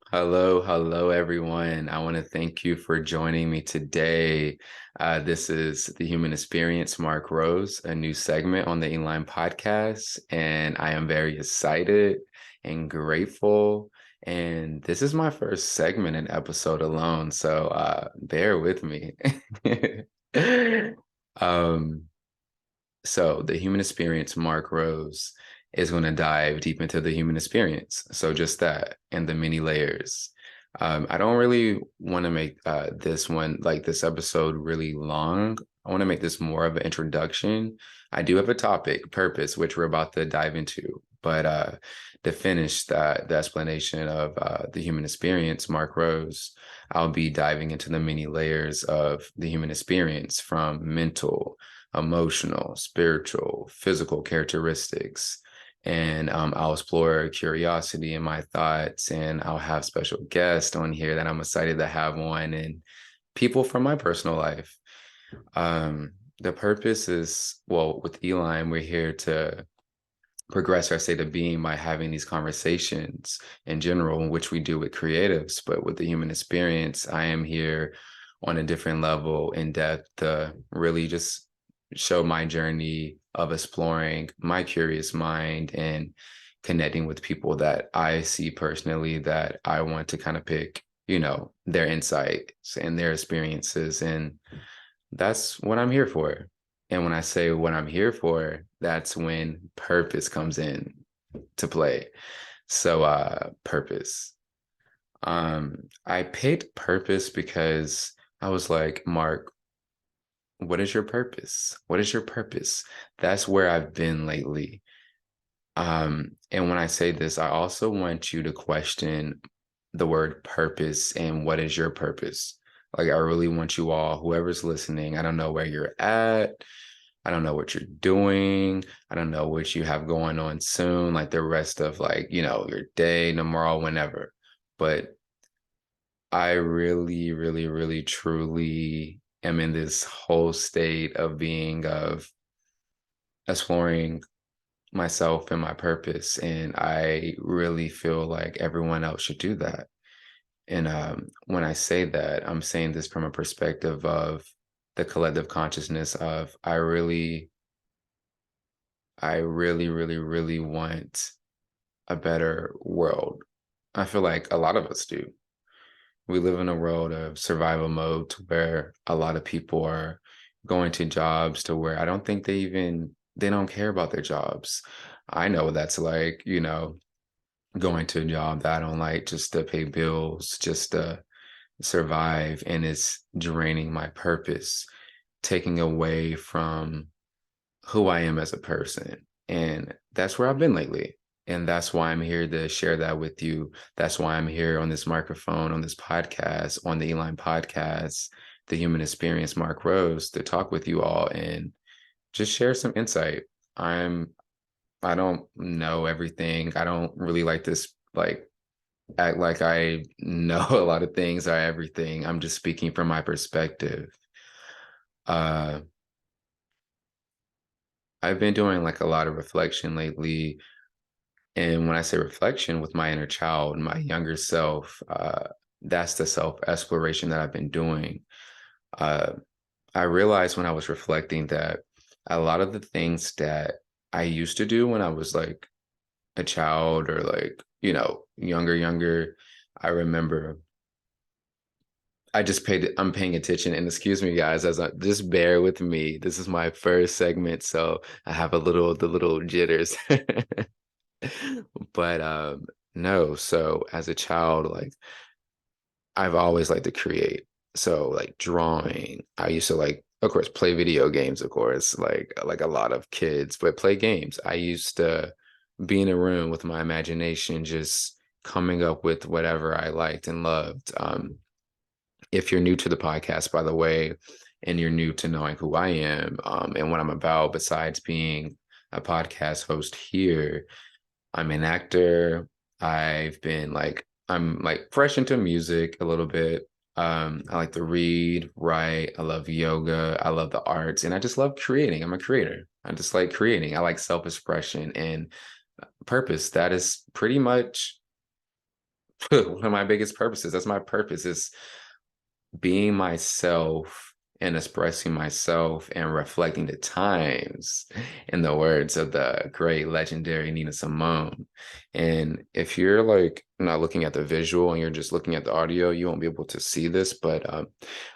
Hello, everyone. I want to thank you for joining me today. This is the Human Experience, Mark Rose, a new segment on the Inline podcast, and I am very excited and grateful. And this is my first segment and episode alone, so bear with me. um, so the human experience, Mark Rose, is going to dive deep into the human experience. So just that and the many layers. I don't really want to make this episode really long. I want to make this more of an introduction. I do have a topic, purpose, which we're about to dive into. But to finish the explanation of the human experience, Mark Rose, I'll be diving into the many layers of the human experience from mental, emotional, spiritual, physical characteristics. And I'll explore curiosity in my thoughts, and I'll have special guests on here that I'm excited to have on, and people from my personal life. The purpose is, well, with Eline, we're here to progress our state of being by having these conversations in general, in which we do with creatives. But with the human experience, I am here on a different level in depth to really just show my journey of exploring my curious mind and connecting with people that I see personally that I want to kind of pick, their insights and their experiences. And that's what I'm here for. And when I say what I'm here for, that's when purpose comes in to play. So purpose. I picked purpose because I was like, Mark, what is your purpose? What is your purpose? That's where I've been lately. And when I say this, I also want you to question the word purpose and what is your purpose? Like, I really want you all, whoever's listening, I don't know where you're at. I don't know what you're doing. I don't know what you have going on soon, like the rest of your day, tomorrow, whenever. But I really, really, really, truly am in this whole state of being of exploring myself and my purpose. And I really feel like everyone else should do that. And when I say that, I'm saying this from a perspective of the collective consciousness of I really, really, really want a better world. I feel like a lot of us do. We live in a world of survival mode to where a lot of people are going to jobs to where I don't think they don't care about their jobs. I know what that's like, going to a job that I don't like just to pay bills, just to survive, and it's draining my purpose, taking away from who I am as a person. And that's where I've been lately. And that's why I'm here to share that with you. That's why I'm here on this microphone, on this podcast, on the Eline podcast, the human experience, Mark Rose, to talk with you all and just share some insight. I don't know everything. I don't really like this, act like I know a lot of things or everything. I'm just speaking from my perspective. Uh, I've been doing like a lot of reflection lately. And when I say reflection with my inner child, my younger self, that's the self exploration that I've been doing. Uh, I realized when I was reflecting that a lot of the things that I used to do when I was like a child or younger, I remember I'm paying attention, and excuse me guys, just bear with me. This is my first segment, so I have the little jitters. But no, so as a child, like I've always liked to create. So like drawing, I used to like, of course, play video games, of course, like a lot of kids, but play games. I used to be in a room with my imagination, just coming up with whatever I liked and loved. If you're new to the podcast, by the way, and you're new to knowing who I am and what I'm about, besides being a podcast host here, I'm an actor. I'm like fresh into music a little bit. I like to read, write. I love yoga. I love the arts, and I just love creating. I'm a creator. I just like creating. I like self-expression and purpose. That is pretty much one of my biggest purposes. That's my purpose, is being myself and expressing myself and reflecting the times, in the words of the great legendary Nina Simone. And if you're like not looking at the visual and you're just looking at the audio, you won't be able to see this, but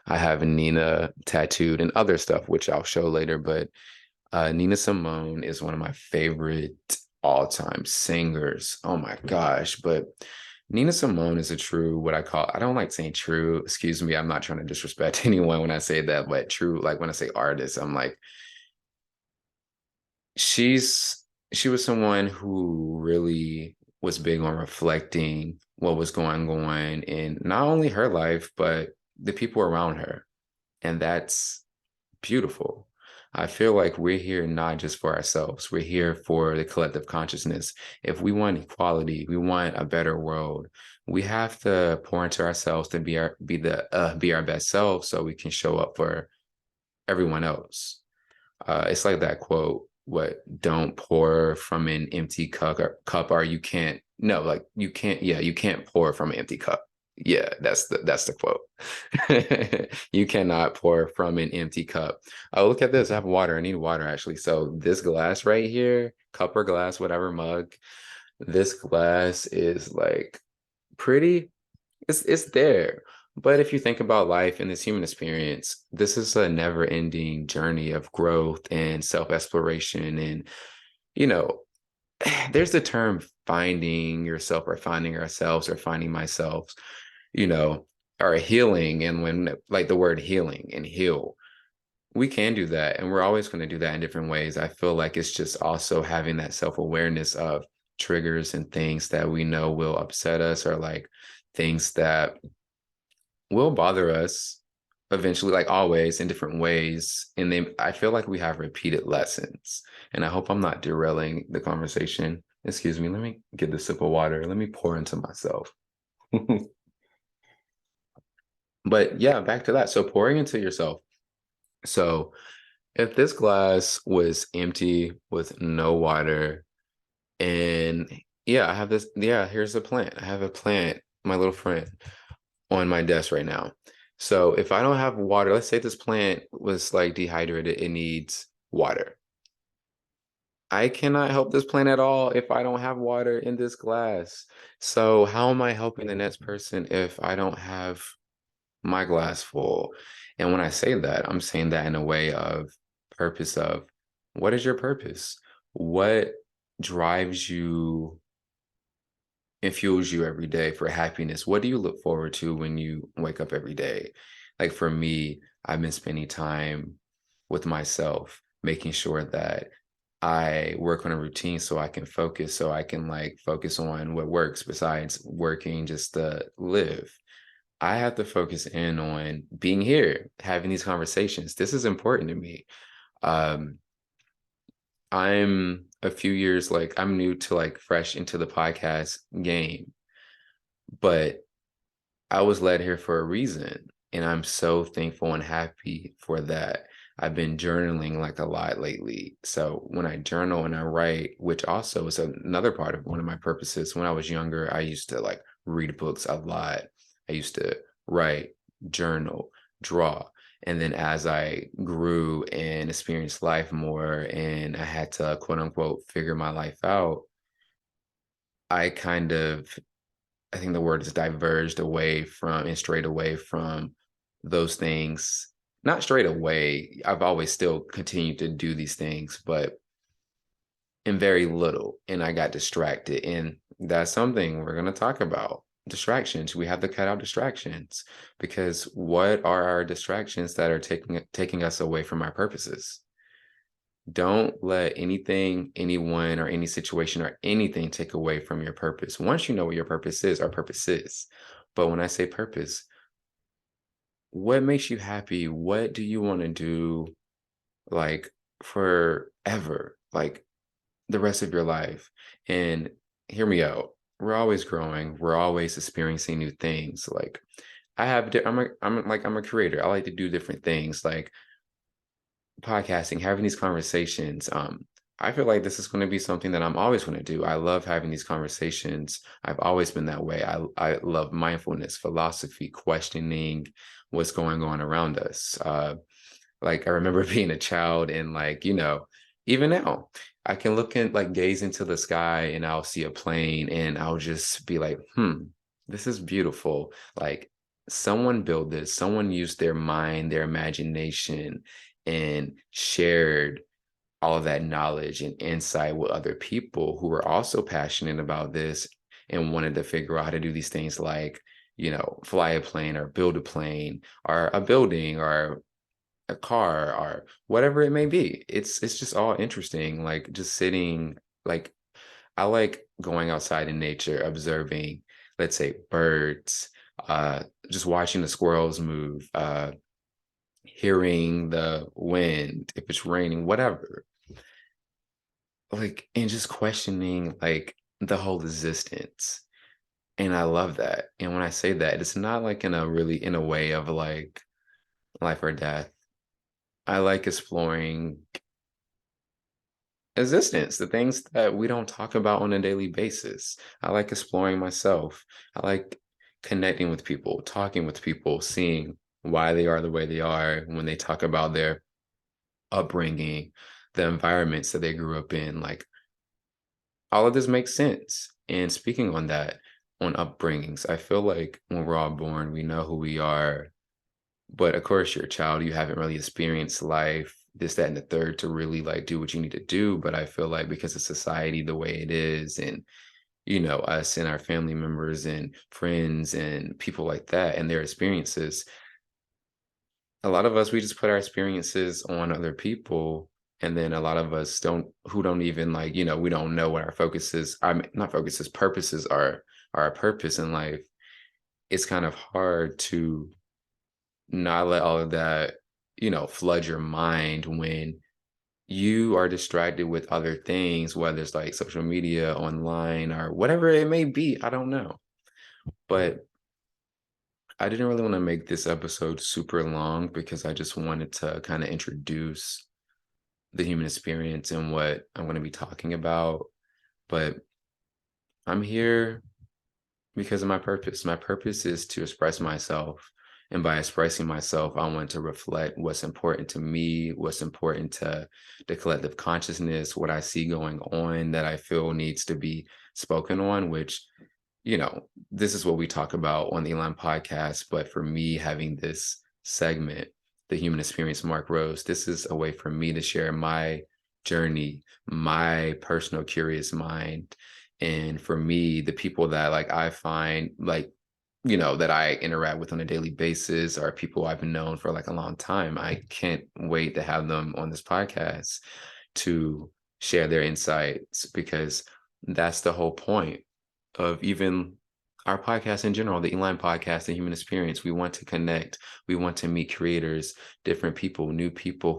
I have Nina tattooed and other stuff, which I'll show later. But Nina Simone is one of my favorite all-time singers. Oh my gosh. But Nina Simone is a true, what I call, I don't like saying true, excuse me, I'm not trying to disrespect anyone when I say that, but true, like when I say artist, I'm like, she's she was someone who really was big on reflecting what was going on in not only her life, but the people around her. And that's beautiful. I feel like we're here not just for ourselves, we're here for the collective consciousness. If we want equality, we want a better world, we have to pour into ourselves to be our best selves so we can show up for everyone else. It's like that quote, what, don't pour from an empty cup, or you can't, no, like you can't, yeah, you can't pour from an empty cup. Yeah, that's the quote. You cannot pour from an empty cup. Oh, look at this. I have water. I need water actually. So this glass right here, cup or glass, whatever mug, this glass is like pretty, it's there. But if you think about life and this human experience, this is a never-ending journey of growth and self-exploration. And, you know, there's the term finding yourself or finding ourselves or finding myself, you know, or healing. And when like the word healing and heal, we can do that. And we're always going to do that in different ways. I feel like it's just also having that self-awareness of triggers and things that we know will upset us, or like things that will bother us eventually, like always in different ways. And then I feel like we have repeated lessons. And I hope I'm not derailing the conversation. Excuse me, let me get the sip of water. Let me pour into myself. But yeah, back to that. So pouring into yourself. So if this glass was empty with no water, and yeah, I have this, yeah, here's a plant. I have a plant, my little friend, on my desk right now. So if I don't have water, let's say this plant was like dehydrated, it needs water. I cannot help this plant at all if I don't have water in this glass. So how am I helping the next person if I don't have my glass full? And when I say that, I'm saying that in a way of purpose of, what is your purpose? What drives you and fuels you every day for happiness? What do you look forward to when you wake up every day? Like for me, I've been spending time with myself, making sure that I work on a routine so I can focus, so I can like focus on what works besides working just to live. I have to focus in on being here, having these conversations. This is important to me. Um, I'm a few years, like I'm new to like fresh into the podcast game, but I was led here for a reason. And I'm so thankful and happy for that. I've been journaling like a lot lately. So when I journal and I write, which also is another part of one of my purposes. When I was younger, I used to like read books a lot. I used to write, journal, draw. And then as I grew and experienced life more and I had to quote unquote figure my life out, I kind of, I think the word is diverged away from and strayed away from those things. Not straight away. I've always still continued to do these things, but in very little. And I got distracted. And that's something we're going to talk about. Distractions. We have to cut out distractions, because what are our distractions that are taking us away from our purposes? Don't let anything, anyone, or any situation or anything take away from your purpose. Once you know what your purpose is, our purpose is. But when I say purpose, what makes you happy? What do you want to do like forever, like the rest of your life? And hear me out. We're always growing. We're always experiencing new things. Like I'm a creator. I like to do different things like podcasting, having these conversations. I feel like this is going to be something that I'm always going to do. I love having these conversations. I've always been that way. I love mindfulness, philosophy, questioning what's going on around us. Like I remember being a child and like, even now I can look and like gaze into the sky and I'll see a plane and I'll just be like, this is beautiful. Like someone built this, someone used their mind, their imagination, and shared all of that knowledge and insight with other people who were also passionate about this and wanted to figure out how to do these things like, fly a plane or build a plane or a building or a car or whatever it may be. It's just all interesting. Like just sitting, like I like going outside in nature, observing, let's say birds, just watching the squirrels move, hearing the wind, if it's raining, whatever. Like, and just questioning like the whole existence. And I love that. And when I say that, it's not like in a way of like life or death. I like exploring existence, the things that we don't talk about on a daily basis. I like exploring myself. I like connecting with people, talking with people, seeing why they are the way they are when they talk about their upbringing, the environments that they grew up in. Like all of this makes sense. And speaking on that, on upbringings, I feel like when we're all born, we know who we are. But of course, you're a child, you haven't really experienced life, this, that, and the third to really like do what you need to do. But I feel like because of society the way it is, and us and our family members and friends and people like that and their experiences, a lot of us we just put our experiences on other people. And then a lot of us who don't even like, we don't know what our focuses, I mean, not focuses, purposes are our purpose in life. It's kind of hard to not let all of that, flood your mind when you are distracted with other things, whether it's like social media, online, or whatever it may be. I don't know. But I didn't really want to make this episode super long because I just wanted to kind of introduce the human experience and what I'm going to be talking about. But I'm here because of my purpose. My purpose is to express myself. And by expressing myself, I want to reflect what's important to me, what's important to the collective consciousness, what I see going on that I feel needs to be spoken on, which, this is what we talk about on the Elon podcast. But for me, having this segment, The Human Experience, Mark Rose, this is a way for me to share my journey, my personal curious mind, and for me, the people that like I find like, that I interact with on a daily basis are people I've known for like a long time. I can't wait to have them on this podcast to share their insights because that's the whole point of even our podcast in general, the Eline podcast, the human experience. We want to connect. We want to meet creators, different people, new people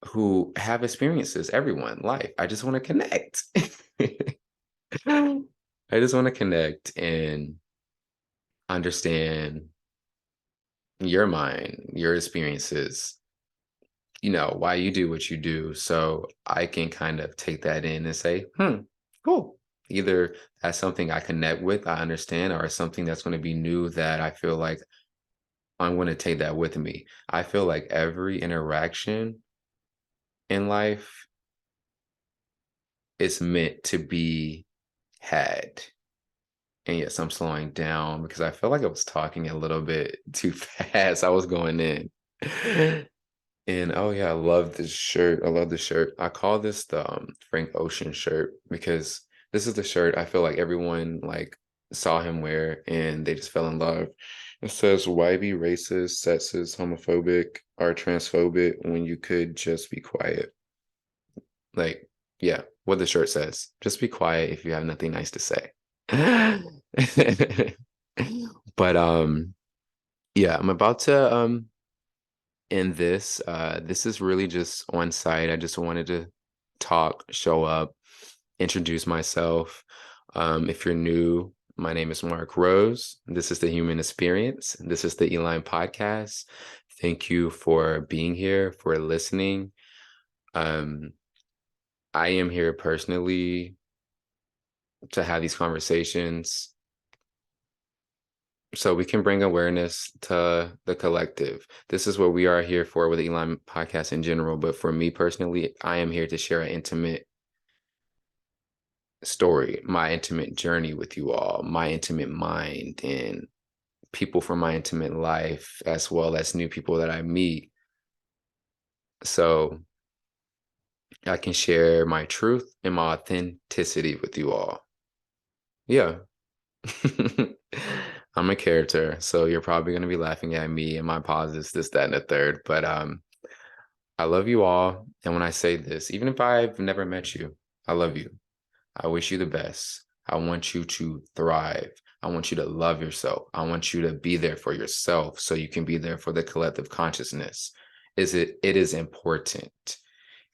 who have experiences, everyone, life. I just want to connect. I just want to connect and understand your mind, your experiences, why you do what you do. So I can kind of take that in and say, cool. Either that's something I connect with, I understand, or something that's going to be new that I feel like I'm going to take that with me. I feel like every interaction in life is meant to be had. And yes, I'm slowing down because I feel like I was talking a little bit too fast. I was going in. And oh yeah, I love this shirt. I love this shirt. I call this the Frank Ocean shirt because this is the shirt I feel like everyone like saw him wear and they just fell in love. It says, "Why be racist, sexist, homophobic, or transphobic when you could just be quiet?" Like, yeah, what the shirt says. Just be quiet if you have nothing nice to say. But yeah, I'm about to end this. This is really just on site. I just wanted to talk, show up, introduce myself. If you're new, my name is Mark Rose. This is the Human Experience. This is the Eline podcast. Thank you for being here, for listening. Um, I am here personally to have these conversations so we can bring awareness to the collective. This is what we are here for with the Elon podcast in general. But for me personally, I am here to share an intimate story, my intimate journey with you all, my intimate mind, and people from my intimate life, as well as new people that I meet. So I can share my truth and my authenticity with you all. Yeah. I'm a character, so you're probably gonna be laughing at me and my pauses, this, that, and the third. But I love you all. And when I say this, even if I've never met you, I love you. I wish you the best. I want you to thrive. I want you to love yourself. I want you to be there for yourself so you can be there for the collective consciousness. It is important.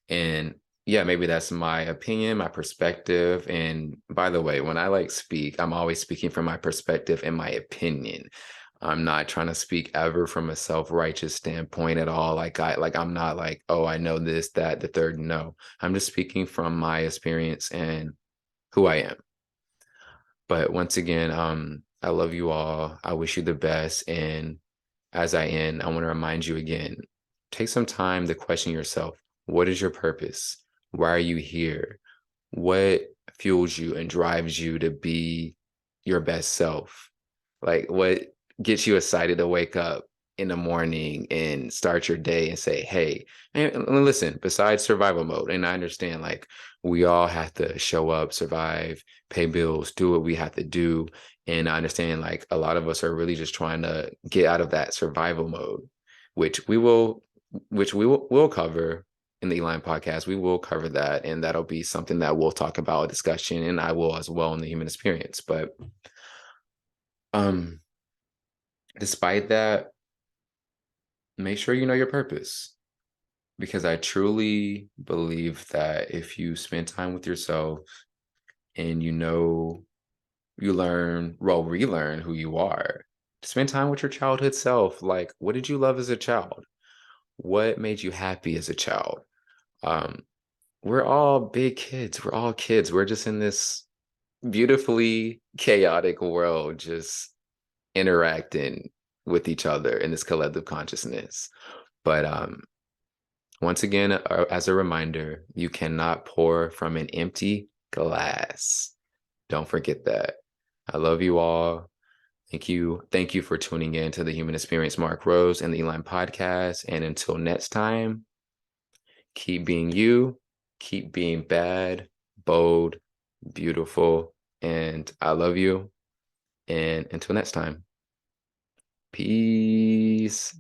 And yeah, maybe that's my opinion, my perspective. And by the way, when I like speak, I'm always speaking from my perspective and my opinion. I'm not trying to speak ever from a self-righteous standpoint at all. I'm not like, oh, I know this, that, the third. No, I'm just speaking from my experience and who I am. But once again, I love you all. I wish you the best. And as I end, I want to remind you again, take some time to question yourself. What is your purpose? Why are you here? What fuels you and drives you to be your best self? Like what gets you excited to wake up in the morning and start your day and say, hey, and listen, besides survival mode, and I understand like we all have to show up, survive, pay bills, do what we have to do. And I understand like a lot of us are really just trying to get out of that survival mode, which we'll cover in the Line podcast. We will cover that, and that'll be something that we'll talk about, a discussion, and I will as well in the human experience. But um despite that, make sure you know your purpose, because I truly believe that if you spend time with yourself and you learn, well, relearn who you are, spend time with your childhood self. Like, what did you love as a child? What made you happy as a child? Um, we're all big kids. We're all kids. We're just in this beautifully chaotic world, just interacting with each other in this collective consciousness. But once again, as a reminder, you cannot pour from an empty glass. Don't forget that. I love you all. Thank you. Thank you for tuning in to the Human Experience Mark Rose and the Eline podcast. And until next time, keep being you, keep being bad, bold, beautiful, and I love you. And until next time, peace.